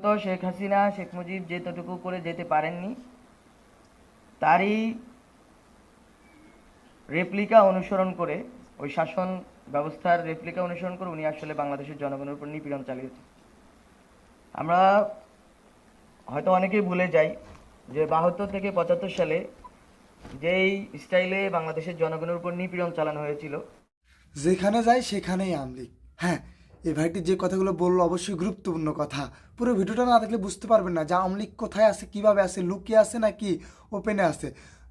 তো শেখ হাসিনা শেখ মুজিব যেতটুকু করে যেতে পারেননি তারই রেপ্লিকা অনুসরণ করে, ওই শাসন ব্যবস্থার রেপ্লিকা অনুসরণ করে উনি আসলে বাংলাদেশের জনগণের উপর নিপীড়ন চালিয়েছেন। আমরা হয়তো অনেকেই ভুলে যাই যে 72 থেকে 75 সালে যেই স্টাইলে বাংলাদেশের জনগণের উপর নিপীড়ন চালানো হয়েছিল। যেখানে যায় সেখানেই আমলিক। হ্যাঁ, এই ভাইটি যে কথাগুলো বললো অবশ্যই গুরুত্বপূর্ণ কথা। পুরো ভিডিওটা না দেখলে বুঝতে পারবেন না যে আমলিক কোথায় আছে, কিভাবে আছে, লুকিয়ে আছে নাকি ওপেনে আছে।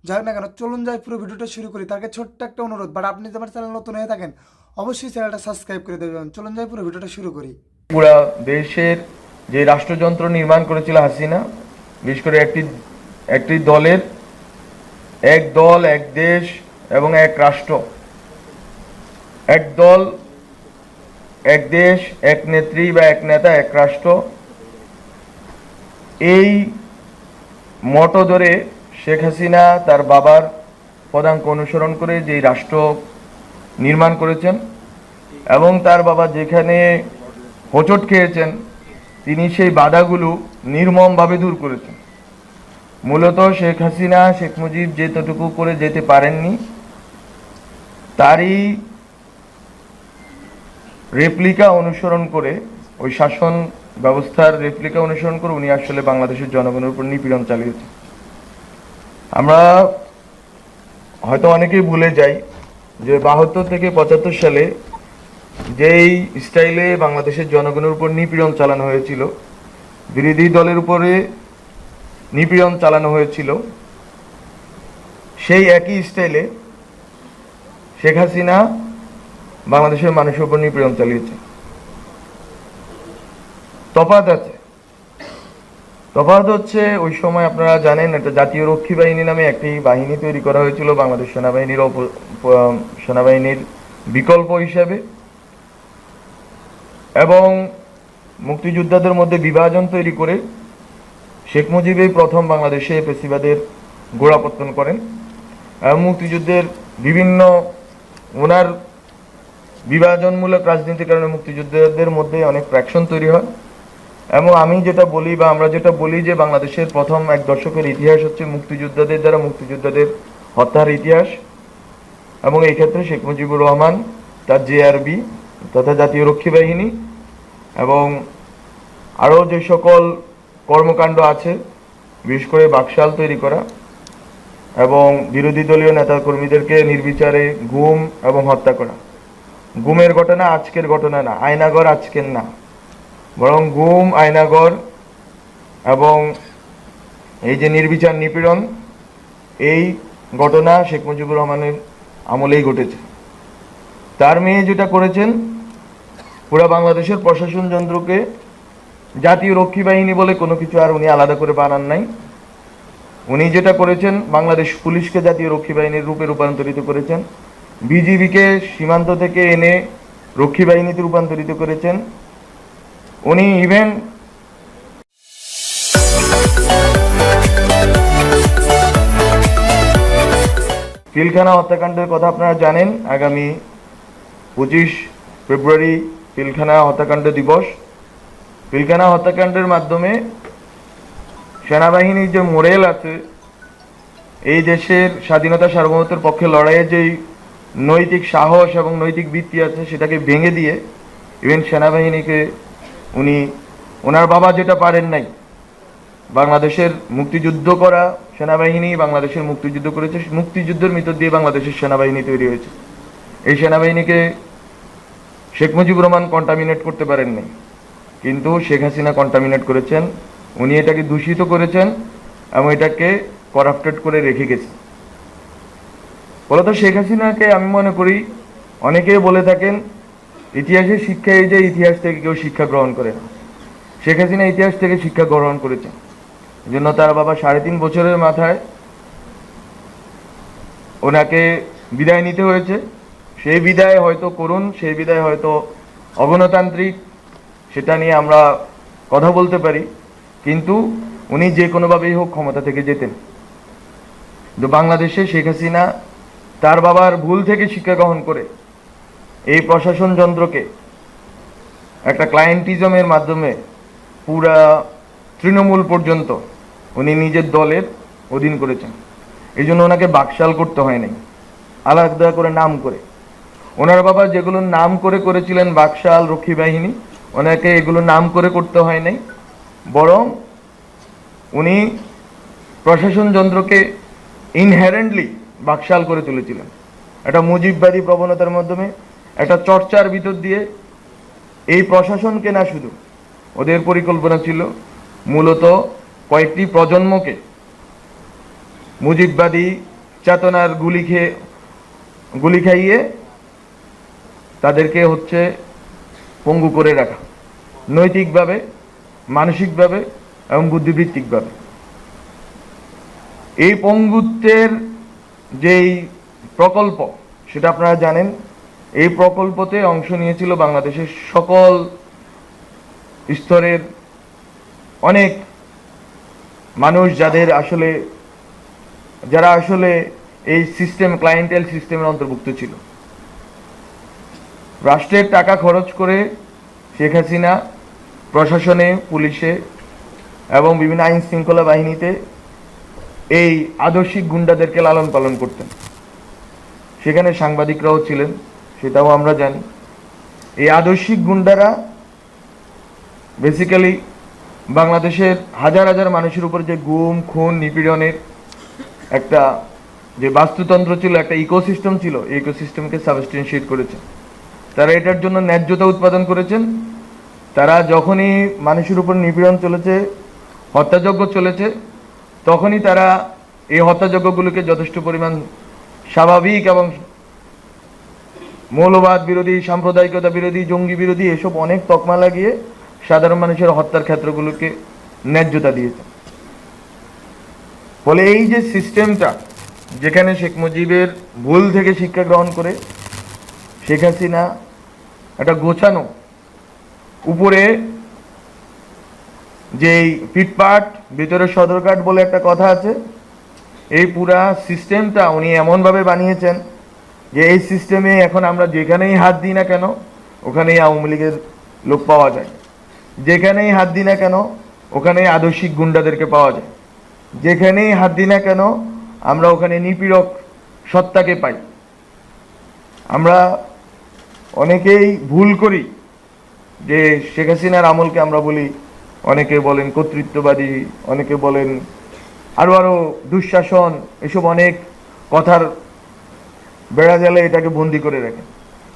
যাই না কেন, চলুন যাই পুরো ভিডিওটা শুরু করি। তার আগে ছোট্ট একটা অনুরোধ, বাট আপনি যদি আমার চ্যানেল নতুন হয়ে থাকেন অবশ্যই চ্যানেলটা সাবস্ক্রাইব করে দেবেন। চলুন যাই পুরো ভিডিওটা শুরু করি। পুরা দেশের যে রাষ্ট্রযন্ত্র নির্মাণ করেছিল হাসিনা, বিশেষ করে একটি একটি দলের, এক দল এক দেশ এবং এক রাষ্ট্র, এক দল এক দেশ এক নেত্রী বা এক নেতা এক রাষ্ট্র, এই মটো ধরে শেখ হাসিনা তার বাবার পদাঙ্ক অনুসরণ করে যেই রাষ্ট্র নির্মাণ করেছেন এবং তার বাবা যেখানে হোঁচট খেয়েছেন তিনি সেই বাধাগুলো নির্মমভাবে দূর করেছেন। মূলত শেখ হাসিনা শেখ মুজিব যেতটুকু করে যেতে পারেননি তারই রেপ্লিকা অনুসরণ করে, ওই শাসন ব্যবস্থার রেপ্লিকা অনুসরণ করে উনি আসলে বাংলাদেশের জনগণের উপর নিপীড়ন চালিয়েছেন। আমরা হয়তো অনেকেই ভুলে যাই যে 72 থেকে 75 সালে যেই স্টাইলে বাংলাদেশের জনগণের উপর নিপীড়ন চালানো হয়েছিল, বিরোধী দলের উপরে নিপীড়ন চালানো হয়েছিল, সেই একই স্টাইলে শেখ হাসিনা বাংলাদেশের মানুষের উপর নিপীড়ন চালিয়েছে। তফাৎ আছে। তফাৎ হচ্ছে ওই সময় আপনারা জানেন একটা জাতীয় রক্ষী বাহিনী নামে একটি বাহিনী তৈরি করা হয়েছিল বাংলাদেশ সেনাবাহিনীর বিকল্প হিসাবে, এবং মুক্তিযোদ্ধাদের মধ্যে বিভাজন তৈরি করে শেখ মুজিবই প্রথম বাংলাদেশে ফ্যাসিবাদের গোড়াপত্তন করেন এবং মুক্তিযুদ্ধের বিভিন্ন ওনার বিভাজনমূলক রাজনীতির কারণে মুক্তিযোদ্ধাদের মধ্যে অনেক ফ্র্যাকশন তৈরি হয়। এবং আমি যেটা বলি বা আমরা যেটা বলি যে বাংলাদেশের প্রথম এক দশকের ইতিহাস হচ্ছে মুক্তিযোদ্ধাদের দ্বারা মুক্তিযোদ্ধাদের হত্যার ইতিহাস, এবং এই ক্ষেত্রে শেখ মুজিবুর রহমান, তার জেআরবি তথা জাতীয় রক্ষী বাহিনী এবং আরও যে সকল কর্মকাণ্ড আছে, বিশেষ করে বাকশাল তৈরি করা এবং বিরোধী দলীয় নেতা কর্মীদেরকে নির্বিচারে গুম এবং হত্যা করা। গুমের ঘটনা আজকের ঘটনা না, আয়নাগর আজকের না, বরং গুম, আয়নাগর এবং এই যে নির্বিচার নিপীড়ন, এই ঘটনা শেখ মুজিবুর রহমানের আমলেই ঘটেছে। তার মেয়ে যেটা করেছেন, পুরা বাংলাদেশের প্রশাসন যন্ত্রকে জাতীয় রক্ষী বাহিনী বলে কোনো কিছু আর উনি আলাদা করে বানান নাই। উনি যেটা করেছেন, বাংলাদেশ পুলিশকে জাতীয় রক্ষী বাহিনীর রূপে রূপান্তরিত করেছেন, বিজিবিকে সীমান্ত থেকে এনে রক্ষী বাহিনীতে রূপান্তরিত করেছেন। উনি ইভেন পিলখানা হত্যাকাণ্ডের কথা আপনারা জানেন, আগামী 25 ফেব্রুয়ারি পিলখানা হত্যাকাণ্ড দিবস। পিলখানা হত্যাকাণ্ডের মাধ্যমে সেনাবাহিনীর যে মোরেল আছে, এই দেশের স্বাধীনতা সার্বভৌমত্বের পক্ষে লড়াইয়ের যেই নৈতিক সাহস এবং নৈতিক ভিত্তি আছে সেটাকে ভেঙে দিয়ে ইভেন সেনাবাহিনীকে উনি, ওনার বাবা যেটা পারেন নাই, বাংলাদেশের মুক্তিযুদ্ধ করা সেনাবাহিনী বাংলাদেশের মুক্তিযুদ্ধ করেছে, মুক্তিযুদ্ধের ভিতর দিয়ে বাংলাদেশের সেনাবাহিনী তৈরি হয়েছে। এই সেনাবাহিনীকে শেখ মুজিবুর রহমান কন্টামিনেট করতে পারেন নাই, কিন্তু শেখ হাসিনা কন্টামিনেট করেছেন। উনি এটাকে দূষিত করেছেন এবং এটাকে করাপ্টেড করে রেখে গেছেন। ফলত শেখ হাসিনাকে আমি মনে করি, অনেকেই বলে থাকেন ইতিহাসের শিক্ষা এই যে ইতিহাস থেকে কেউ শিক্ষা গ্রহণ করে না। শেখ হাসিনা ইতিহাস থেকে শিক্ষা গ্রহণ করেছেন, এই জন্য তার বাবা 3.5 বছরের মাথায় ওনাকে বিদায় নিতে হয়েছে। সেই বিদায় হয়তো করুন, সেই বিদায় হয়তো অগণতান্ত্রিক, সেটা নিয়ে আমরা কথা বলতে পারি, কিন্তু উনি যে কোনোভাবেই হোক ক্ষমতা থেকে যেতেন। কিন্তু বাংলাদেশে শেখ হাসিনা তার বাবার ভুল থেকে শিক্ষা গ্রহণ করে এই প্রশাসন যন্ত্রকে একটা ক্লায়েন্টিজমের মাধ্যমে পুরা তৃণমূল পর্যন্ত উনি নিজের দলের অধীন করেছেন। এই জন্য ওনাকে বাকশাল করতে হয় নাই, আলাদা করে নাম করে। ওনার বাবা যেগুলো নাম করে করেছিলেন, বাকশাল, রক্ষী বাহিনী, ওনাকে এগুলো নাম করে করতে হয় নাই, বরং উনি প্রশাসন যন্ত্রকে ইনহেরেন্টলি বাকশাল করে তুলেছিলেন। একটা মুজিববাদী প্রবণতার মাধ্যমে, একটা চর্চার ভিতর দিয়ে এই প্রশাসনকে না, শুধু ওদের পরিকল্পনা ছিল মূলত কয়েকটি প্রজন্মকে মুজিববাদী চেতনার গুলি খাইয়ে তাদেরকে হচ্ছে পঙ্গু করে রাখা, নৈতিকভাবে, মানসিকভাবে এবং বুদ্ধিবৃত্তিকভাবে। এই পঙ্গুত্বের যেই প্রকল্প, সেটা আপনারা জানেন, এই প্রকল্পতে অংশ নিয়েছিল বাংলাদেশের সকল স্তরের অনেক মানুষ, যারা আসলে এই সিস্টেম, ক্লায়েন্টেল সিস্টেমের অন্তর্ভুক্ত ছিল। রাষ্ট্রের টাকা খরচ করে শেখ হাসিনা প্রশাসনে, পুলিশে এবং বিভিন্ন আইন শৃঙ্খলা বাহিনীতে এই আদর্শিক গুন্ডাদেরকে লালন পালন করতেন। সেখানে সাংবাদিকরাও ছিলেন, সেটাও আমরা জানি। এই আদর্শিক গুন্ডারা বেসিক্যালি বাংলাদেশের হাজার হাজার মানুষের উপর যে গুম, খুন, নিপীড়নের একটা যে বাস্তুতন্ত্র ছিল, একটা ইকোসিস্টেম ছিল, এই ইকোসিস্টেমকে সাবস্টেন্সিয়েট করেছেন। তারা এটার জন্য ন্যায্যতা উৎপাদন করেছেন। তারা যখনই মানুষের উপর নিপীড়ন চলেছে, হত্যাযজ্ঞ চলেছে, তখনই তারা এই হত্যাযজ্ঞগুলোকে যথেষ্ট পরিমাণ স্বাভাবিক এবং মৌলবাদ বিরোধী, সাম্প্রদায়িকতা বিরোধী, জঙ্গি বিরোধী এসব অনেক তকমা লাগিয়ে সাধারণ মানুষের হত্যার ক্ষেত্রগুলোকে ন্যায্যতা দিয়েছে। ফলে এই যে সিস্টেমটা, যেখানে শেখ মুজিবের ভুল থেকে শিক্ষা গ্রহণ করে শেখ হাসিনা একটা গোছানো, উপরে যেই পিটপাট ভিতরে সদরঘাট বলে একটা কথা আছে, এই পুরা সিস্টেমটা উনি এমনভাবে বানিয়েছেন যে এই সিস্টেমে এখন আমরা যেখানেই হাত দিই না কেন, ওখানেই আওয়ামী লীগের লোক পাওয়া যায়। যেখানেই হাত দিই না কেন, ওখানেই আদর্শিক গুন্ডাদেরকে পাওয়া যায়। যেখানেই হাত দিই না কেন, আমরা ওখানে নিপীড়ক সত্তাকে পাই। আমরা অনেকেই ভুল করি যে শেখ হাসিনার আমলকে আমরা বলি, অনেকে বলেন কর্তৃত্ববাদী, অনেকে বলেন আরো দুঃশাসন, এসব অনেক কথার বেড়া জালে এটাকে বন্দি করে রাখেন।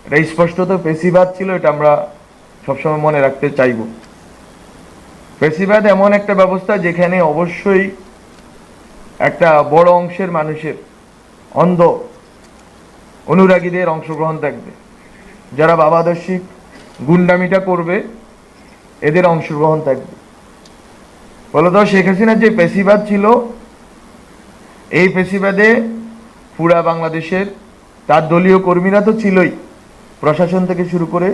এটা স্পষ্টত পেশিবাদ ছিল, এটা আমরা সবসময় মনে রাখতে চাইব। পেশিবাদ এমন একটা ব্যবস্থা যেখানে অবশ্যই একটা বড় অংশের মানুষের, অন্ধ অনুরাগীদের অংশগ্রহণ থাকবে। যারা বাবাদর্শিক গুন্ডামিটা করবে, এদের অংশগ্রহণ থাকবে। ফলত শেখ হাসিনার যে পেশিবাদ ছিল, এই পেশিবাদে পুরা বাংলাদেশের তার দলীয় কর্মীরা তো ছিলই, প্রশাসন থেকে শুরু করে।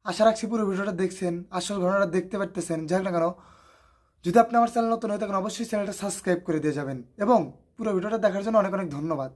আশা রাখছি পুরো ভিডিওটা দেখছেন, আসল ঘটনাটা দেখতে পারতেছেন। যাক না কেন, যদি আপনি আমার চ্যানেল নতুন হয়ে থাকেন, অবশ্যই চ্যানেলটা সাবস্ক্রাইব করে দিয়ে যাবেন। এবং পুরো ভিডিওটা দেখার জন্য অনেক অনেক ধন্যবাদ।